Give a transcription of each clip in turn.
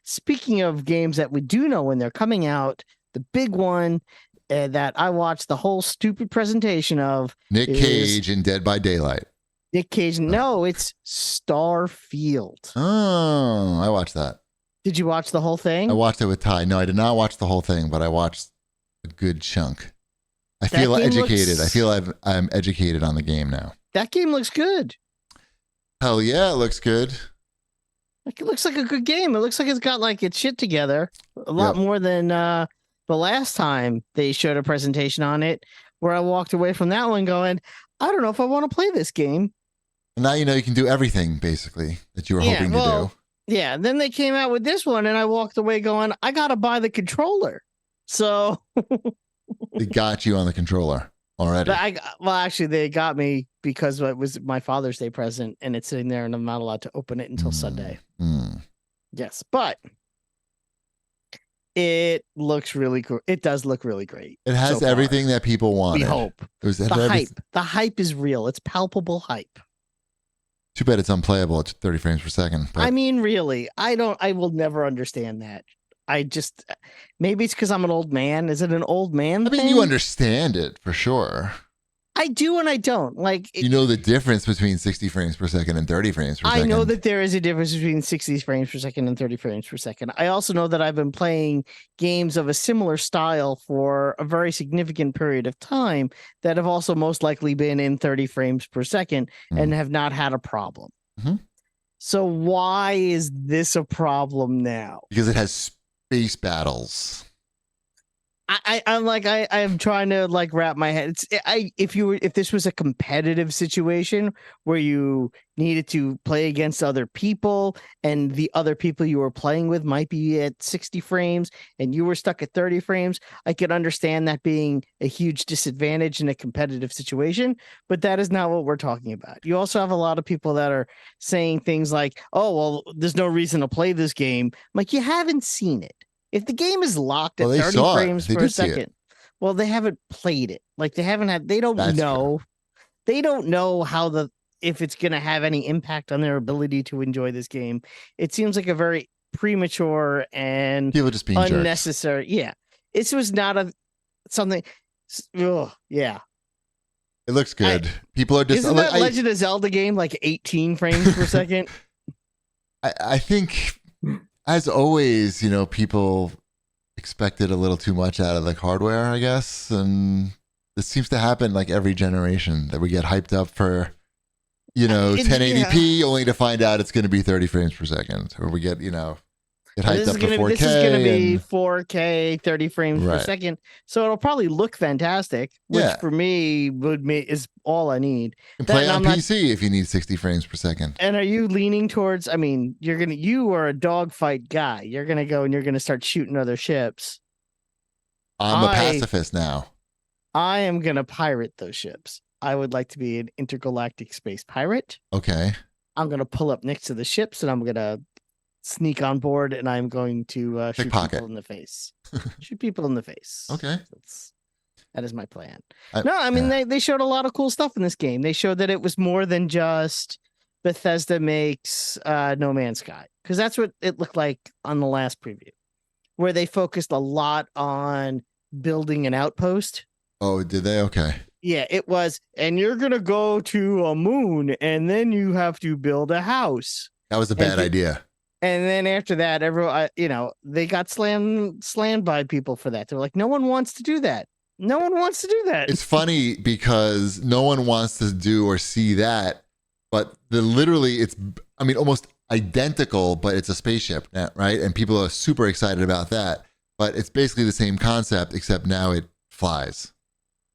speaking of games that we do know when they're coming out, the big one that I watched the whole stupid presentation of Nick Cage in Dead by Daylight. Nick Cage. No, it's Starfield. Oh, I watched that. Did you watch the whole thing? I watched it with Ty. No, I did not watch the whole thing, but I watched a good chunk. I feel educated. I feel I'm educated on the game now. That game looks good. Hell yeah, it looks good. Like, it looks like a good game. It looks like it's got like its shit together a lot more than the last time they showed a presentation on it, where I walked away from that one going, I don't know if I want to play this game. And now you know you can do everything basically that you were hoping to do. Yeah. Then they came out with this one, and I walked away going, I gotta buy the controller. So they got you on the controller already. Actually, they got me because it was my Father's Day present, and it's sitting there, and I'm not allowed to open it until Sunday. Yes, but it looks really cool. It does look really great. It has everything that people want. We hope. The hype is real. It's palpable hype. Too bad it's unplayable at 30 frames per second. But... I mean, really, I will never understand that. Maybe it's because I'm an old man. Is it an old man thing? You understand it for sure. I do and I don't. You know the difference between 60 frames per second and 30 frames per second. I know that there is a difference between 60 frames per second and 30 frames per second. I also know that I've been playing games of a similar style for a very significant period of time that have also most likely been in 30 frames per second and have not had a problem. Mm-hmm. So why is this a problem now? Because it has space battles. I'm trying to wrap my head. If this was a competitive situation where you needed to play against other people and the other people you were playing with might be at 60 frames and you were stuck at 30 frames, I could understand that being a huge disadvantage in a competitive situation, but that is not what we're talking about. You also have a lot of people that are saying things like, oh, well, there's no reason to play this game. You haven't seen it. If the game is locked at 30 frames per second, well, they haven't played it. They don't know. They don't know if it's going to have any impact on their ability to enjoy this game. It seems like a very premature and people just being unnecessary. Jerks. Yeah. This was not something. Oh, yeah. It looks good. People are just. Isn't that Legend of Zelda game 18 frames per second? I think. As always, people expected a little too much out of the hardware, I guess. And this seems to happen every generation that we get hyped up for, 1080p only to find out it's going to be 30 frames per second. Or we get, get hyped up for 4K. This is going to be 4K, 30 frames per second. So it'll probably look fantastic, which for me is all I need. And play on PC if you need 60 frames per second. And are you leaning towards, you are a dogfight guy. You're going to go and you're going to start shooting other ships. I'm a pacifist now. I am going to pirate those ships. I would like to be an intergalactic space pirate. Okay. I'm going to pull up next to the ships and I'm going to sneak on board and I'm going to shoot people in the face. Shoot people in the face. Okay. That is my plan. They showed a lot of cool stuff in this game. They showed that it was more than just Bethesda makes No Man's Sky, because that's what it looked like on the last preview, where they focused a lot on building an outpost. Oh, did they? Okay. Yeah, it was. And you're going to go to a moon and then you have to build a house. That was a bad idea. And then after that, everyone, they got slammed by people for that. They're like, no one wants to do that. No one wants to do that. It's funny because no one wants to do or see that, but it's almost identical, but it's a spaceship, right? And people are super excited about that. But it's basically the same concept, except now it flies.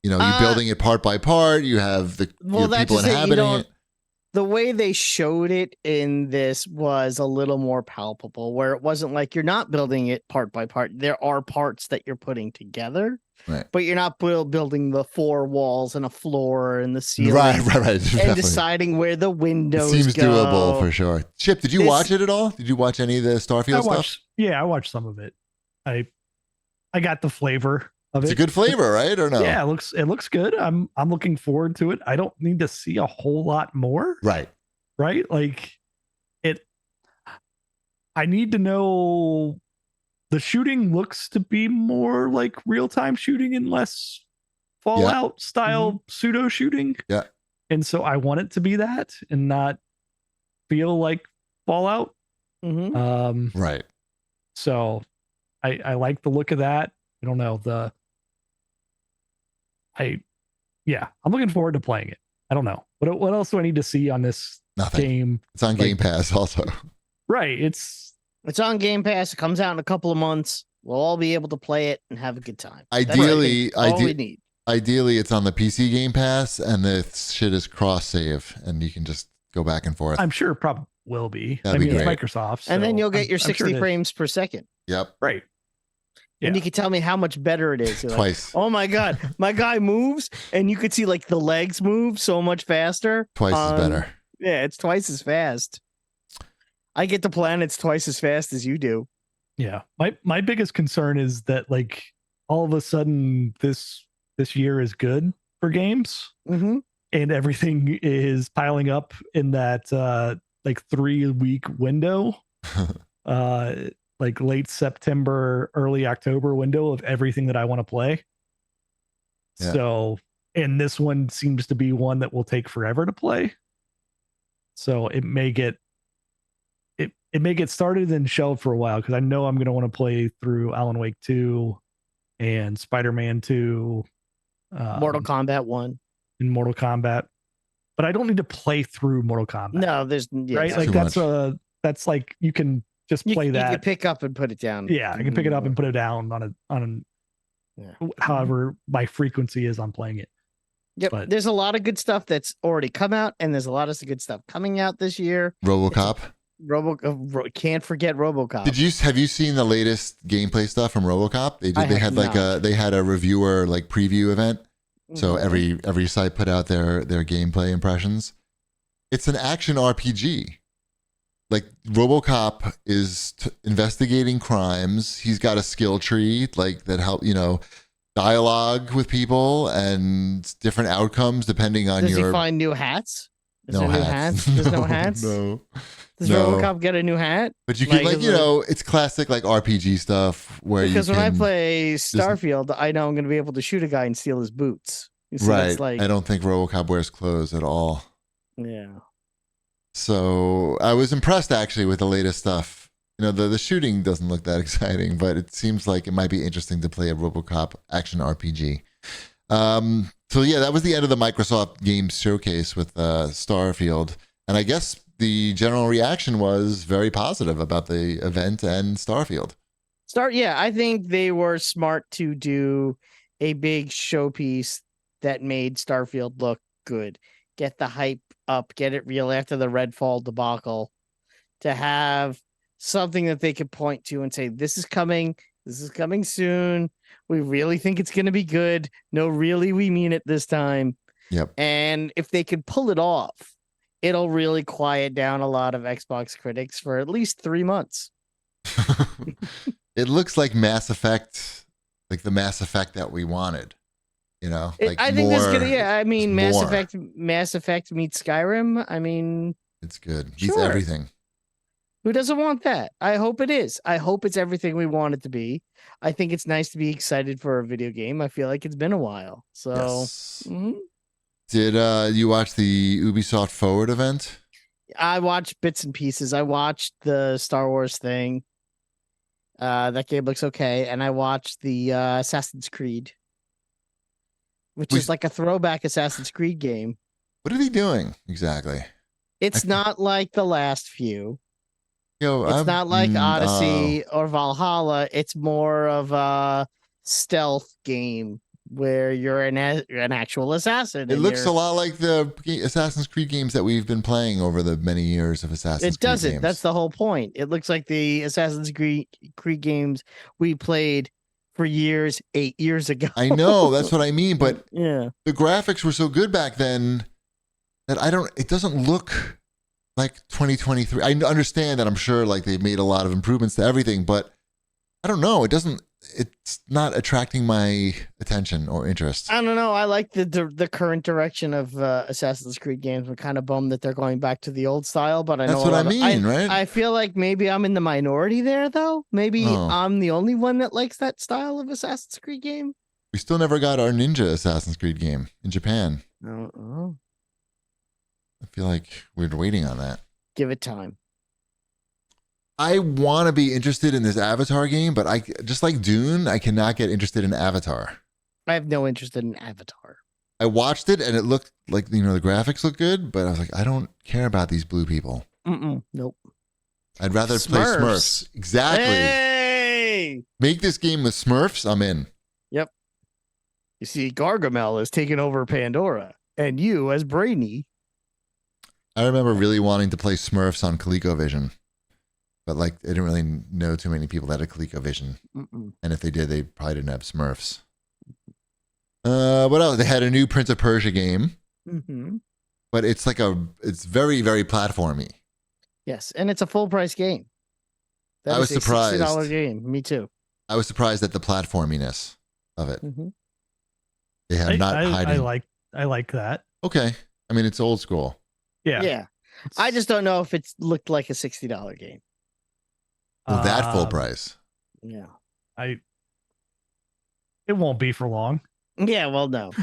You're building it part by part. You have the people inhabiting it. The way they showed it in this was a little more palpable, where it wasn't like you're not building it part by part. There are parts that you're putting together, right? But you're not building the 4 walls and a floor and the ceiling, right. And deciding where the windows seems go. Doable for sure. Chip, did you watch it at all? Did you watch any of the Starfield stuff? Yeah, I watched some of it. I got the flavor. It's a good flavor, right? Or no? Yeah, it looks good. I'm looking forward to it. I don't need to see a whole lot more. Right. Like it. I need to know. The shooting looks to be more like real-time shooting and less Fallout style pseudo shooting. Yeah. And so I want it to be that and not feel like Fallout. Right. So I like the look of that. I don't know. I'm looking forward to playing it. I don't know. What else do I need to see on this Nothing. game? It's on Game Pass also. Right. It's on Game Pass. It comes out in a couple of months. We'll all be able to play it and have a good time. Ideally, That's all we need. Ideally, it's on the PC Game Pass, and the shit is cross-save, and you can just go back and forth. I'm sure it probably will be. That'd be It's great. Microsoft. And then you'll get your I'm 60 sure frames per second. Yep. Right. And you can tell me how much better it is. You're like, Twice. oh my God, my guy moves, and you could see like the legs move so much faster. Twice as better. Yeah, it's twice as fast. I get to planets twice as fast as you do. Yeah. My biggest concern is that like all of a sudden this year is good for games Mm-hmm. and everything is piling up in that like 3-week window. Like late September, early October window of everything that I want to play. Yeah. So, and this one seems to be one that will take forever to play. So it may get started and shelved for a while because I know I'm going to want to play through Alan Wake 2 and Spider-Man 2, Mortal Kombat 1. and Mortal Kombat. But I don't need to play through Mortal Kombat. No, there's right? Too Like much. that's like you can just play you that. can pick up and put it down. Yeah, I can pick it up and put it down on however my frequency is on playing it. Yep. But- There's a lot of good stuff that's already come out, and there's a lot of good stuff coming out this year. RoboCop. Can't forget RoboCop. Have you seen the latest gameplay stuff from RoboCop? They had a reviewer like preview event. So every site put out their gameplay impressions. It's an action RPG. Like RoboCop is investigating crimes. He's got a skill tree like that help dialogue with people and different outcomes depending on Does your. he find new hats? Is No there new hats. hats? There's no hats. No. Does No. RoboCop get a new hat? But you can Like, it's classic like RPG stuff where Because you when I can. play Starfield, I know I'm going to be able to shoot a guy and steal his boots. You see, Right. that's like, I don't think RoboCop wears clothes at all. yeah. So I was impressed actually with the latest stuff. The shooting doesn't look that exciting, but it seems like it might be interesting to play a RoboCop action RPG. So yeah, that was the end of the Microsoft Games Showcase with Starfield. And I guess the general reaction was very positive about the event and Starfield. I think they were smart to do a big showpiece that made Starfield look good. Get the hype up, get it real after the Redfall debacle, to have something that they could point to and say, this is coming soon. We really think it's going to be good. No, really, we mean it this time. Yep. And if they could pull it off, it'll really quiet down a lot of Xbox critics for at least 3 months. It looks like Mass Effect, like the Mass Effect that we wanted. I think that's good. Yeah, I mean, Mass Effect meets Skyrim. I mean, it's good. It's sure. everything. Who doesn't want that? I hope it is. I hope it's everything we want it to be. I think it's nice to be excited for a video game. I feel like it's been a while. So, Yes. Did you watch the Ubisoft Forward event? I watched bits and pieces. I watched the Star Wars thing. That game looks okay. And I watched the Assassin's Creed, which is like a throwback Assassin's Creed game. What are they doing exactly? It's not like the last few. It's I'm not like Odyssey or Valhalla. It's more of a stealth game where you're an actual assassin. It looks a lot like the Assassin's Creed games that we've been playing over the many years of Assassin's Creed. It doesn't. Games. That's the whole point. It looks like the Assassin's Creed games we played for years, 8 years ago. I know, that's what I mean. But yeah, the graphics were so good back then that it doesn't look like 2023. I understand that I'm sure like they've made a lot of improvements to everything, but I don't know. It doesn't it's not attracting my attention or interest. I don't know. I like the current direction of Assassin's Creed games. I'm kind of bummed that they're going back to the old style, but I know That's what I mean, right? I feel like maybe I'm in the minority there, though. Maybe Oh. I'm the only one that likes that style of Assassin's Creed game. We still never got our Ninja Assassin's Creed game in Japan. Oh, I feel like we're waiting on that. give it time. I want to be interested in this Avatar game, but I just like Dune, I cannot get interested in Avatar. I have no interest in Avatar. I watched it and it looked like, the graphics look good, but I was like, I don't care about these blue people. Nope. I'd rather play Smurfs. Exactly. Hey! Make this game with Smurfs, I'm in. Yep. You see, Gargamel is taking over Pandora, and you, as Brainy. I remember really wanting to play Smurfs on ColecoVision, but like I didn't really know too many people that had ColecoVision, and if they did, they probably didn't have Smurfs. What else? They had a new Prince of Persia game, but it's very, very platformy. Yes, and it's a full price game. I was surprised. $60 game. Me too. I was surprised at the platforminess of it. They have not hiding. I like that. Okay, I mean it's old school. Yeah. I just don't know if it looked like a $60 game. Well, that full price. Yeah. It won't be for long. Yeah, well, no.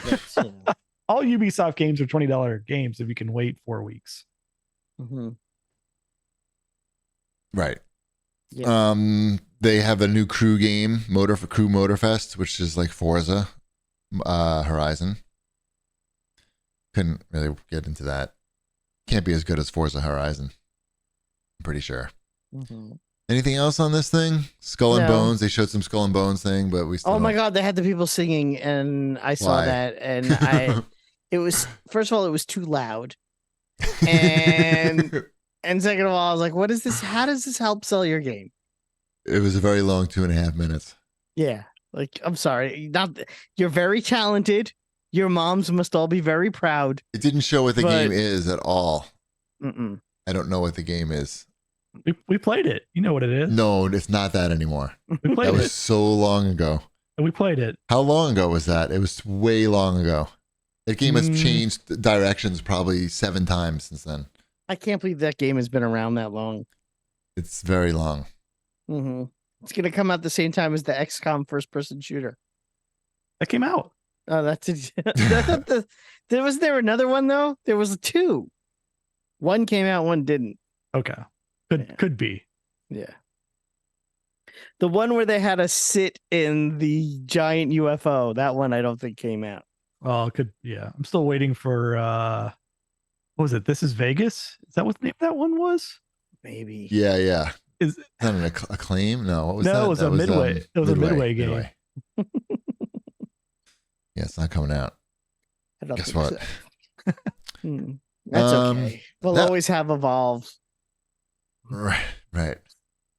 All Ubisoft games are $20 games if you can wait 4 weeks. Right. Yeah. They have a new crew game, Crew Motorfest, which is like Forza Horizon. Couldn't really get into that. Can't be as good as Forza Horizon. I'm pretty sure. Anything else on this thing? Skull and Bones. They showed some Skull and Bones thing, but we still. Oh my God, they had the people singing, and I saw that, and it was, first of all, it was too loud, and second of all, I was like, what is this? How does this help sell your game? It was a very long 2.5 minutes. Yeah, like I'm sorry, you're very talented. Your moms must all be very proud. It didn't show what the game is at all. I don't know what the game is. We played it. You know what it is. No, it's not that anymore. We played that was so long ago. We played it. How long ago was that? It was way long ago. That game has changed directions probably 7 times since then. I can't believe that game has been around that long. It's very long. It's going to come out the same time as the XCOM first-person shooter. That came out. Oh, that's it. Was there another one though? There was 2. One came out, one didn't. Okay, could be. Yeah. The one where they had to sit in the giant UFO. That one I don't think came out. Oh, yeah. I'm still waiting for. What was it? This is Vegas. Is that what the name of that one was? Maybe. Yeah. Is that an Acclaim? No. What was that? No, it was a Midway. It was a Midway game. Yeah, it's not coming out. Guess what? So. That's okay. We'll always have Evolve. Right.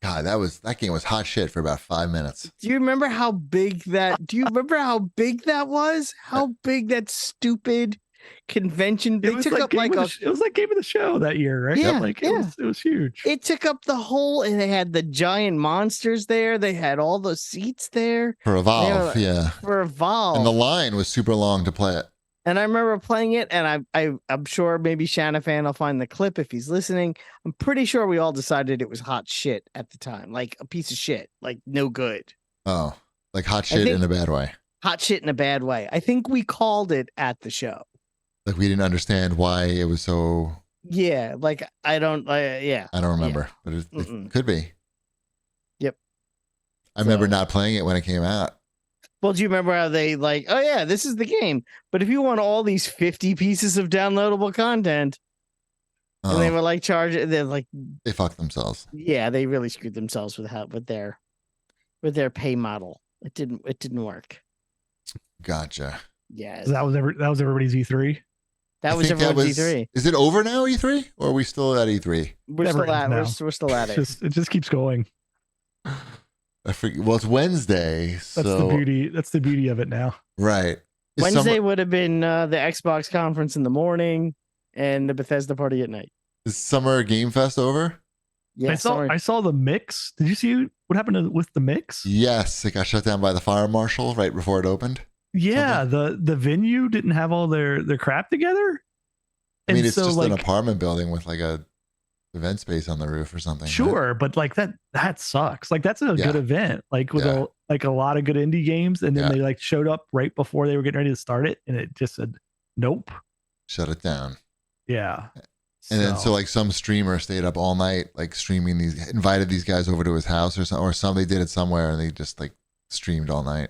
God, that game was hot shit for about 5 minutes. Do you remember how big that? Do you remember how big that was? How big that stupid convention? They took up like it was like game of the show that year, right? Yeah, it was huge. It took up the whole, and they had the giant monsters there. They had all the seats there for Evolve. For Evolve, and the line was super long to play it. And I remember playing it, and I'm sure maybe Shanafan will find the clip if he's listening. I'm pretty sure we all decided it was hot shit at the time, like a piece of shit, like no good. Oh, like hot shit in a bad way. Hot shit in a bad way. I think we called it at the show. Like we didn't understand why it was so. Yeah, like I don't remember, but it could be. Yep. I remember not playing it when it came out. Well, do you remember how they like, oh yeah, this is the game, but if you want all these 50 pieces of downloadable content, and they were like they fucked themselves. Yeah, they really screwed themselves with their pay model. It didn't work. Gotcha. Yeah. So that was everybody's E3. That was everyone's E3. Is it over now, E3? Or are we still at E3? We're still at it. It just keeps going. I forget. Well, it's Wednesday. That's the beauty. That's the beauty of it now. Right. Wednesday would have been the Xbox conference in the morning and the Bethesda party at night. Is Summer Game Fest over? Yeah, I saw the mix. Did you see what happened with the mix? Yes, it got shut down by the fire marshal right before it opened. Yeah, the venue didn't have all their crap together. I mean, it's just an apartment building with like a event space on the roof or something. Sure, right? but like that sucks. Like that's a good event. Like with a lot of good indie games, and then they like showed up right before they were getting ready to start it, and it just said nope. Shut it down. Yeah. And then so like some streamer stayed up all night, like streaming invited these guys over to his house or some they did it somewhere and they just like streamed all night.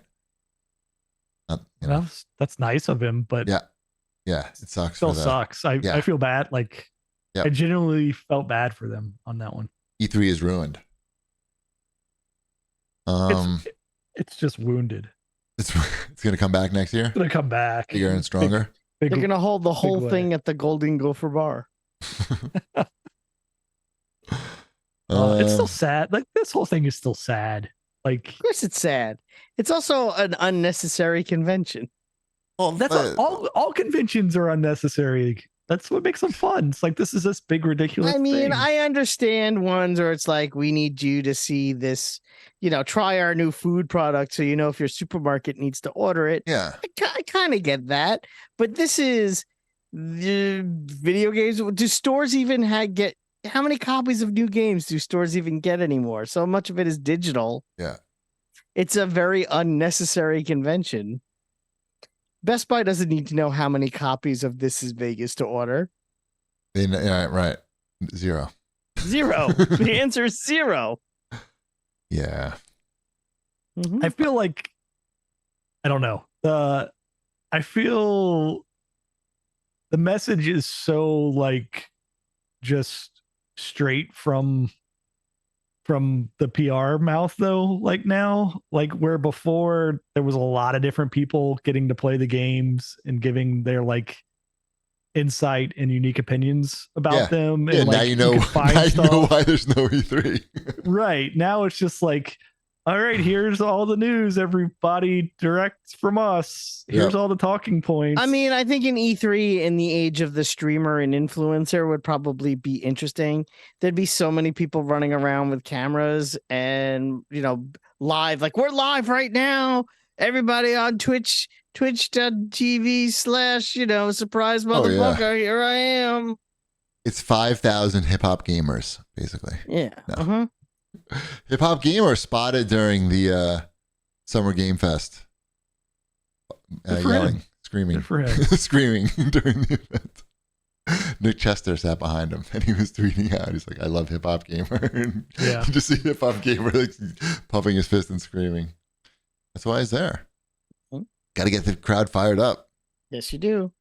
Well, that's nice of him, but yeah, it sucks. Still sucks. I feel bad. Like I genuinely felt bad for them on that one. E3 is ruined. It's just wounded. It's gonna come back next year. It's gonna come back bigger and stronger. They're gonna hold the whole thing at the Golden Gopher Bar. It's still sad. Like this whole thing is still sad. Like, of course, it's sad. It's also an unnecessary convention. Well, that's all conventions are unnecessary. That's what makes them fun. It's like this is this big ridiculous. I mean, thing. I understand ones where it's like we need you to see this, try our new food product, so if your supermarket needs to order it. Yeah, I kind of get that, but this is the video games. Do stores even get? How many copies of new games do stores even get anymore? So much of it is digital. Yeah, it's a very unnecessary convention. Best Buy doesn't need to know how many copies of This Is Vegas to order. Right. Zero. The answer is zero. Yeah. Mm-hmm. I feel like, I don't know. I feel the message is so like just straight from the PR mouth though, like now, like where before there was a lot of different people getting to play the games and giving their like insight and unique opinions about them. Yeah, and now you know why there's no E3. Right. Now it's just like, all right, here's all the news everybody directs from us. Here's all the talking points. I mean, I think an E3 in the age of the streamer and influencer would probably be interesting. There'd be so many people running around with cameras and, live. Like, we're live right now. Everybody on twitch.tv/ surprise motherfucker. Here I am. It's 5,000 hip hop gamers, basically. Yeah. No. Hip hop gamer spotted during the Summer Game Fest, yelling, screaming, screaming during the event. Nick Chester sat behind him and he was tweeting out. He's like, "I love hip hop gamer." And just see hip hop gamer like pumping his fist and screaming. That's why he's there. Got to get the crowd fired up. Yes, you do.